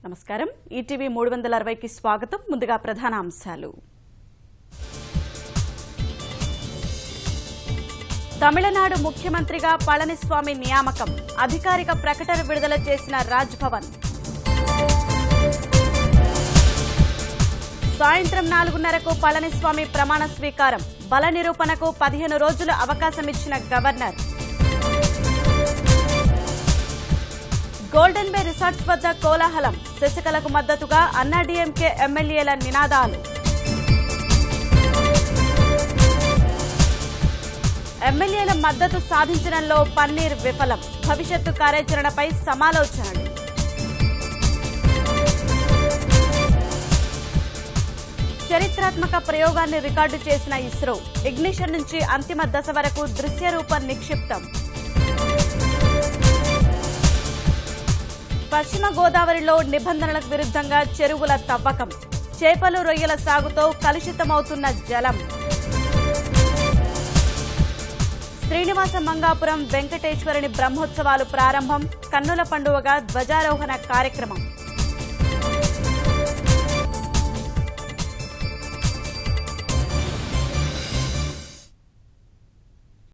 నమస్కారం ఈటీవీ 360కి స్వాగతం ముందుగా ప్రధాన అంశాలు తమిళనాడు ముఖ్యమంత్రిగా పళనిస్వామి నియామకం అధికారిక ప్రకటన విడుదల చేసిన రాజ్ భవన్ సాయంత్రం 4:30కు పళనిస్వామి ప్రమాణ స్వీకారం బల నిరూపణకు 15 రోజుల అవకాశం ఇచ్చిన గవర్నర్ గోల్డెన్ బే రిసార్ట్స్ వద్ద కోలాహలం శశికళకు మద్దతుగా అన్నాడీఎంకే ఎమ్మెల్యేల నినాదాలు ఎమ్మెల్యేల మద్దతు సాధించడంలో పన్నీర్ విఫలం భవిష్యత్తు కార్యాచరణపై సమాలోచనలు చరిత్రాత్మక ప్రయోగాన్ని రికార్డు చేసిన ఇస్రో ఇగ్నిషన్ నుంచి అంతిమ దశ వరకు దృశ్యరూప నిక్షిప్తం పశ్చిమ గోదావరిలో నిబంధనలకు విరుద్ధంగా చెరువుల తవ్వకం చేపలు రొయ్యల సాగుతో కలుషితమవుతున్న జలం శ్రీనివాస మంగాపురం వెంకటేశ్వరుని బ్రహ్మోత్సవాలు ప్రారంభం కన్నుల పండుగగా ధ్వజారోహణ కార్యక్రమం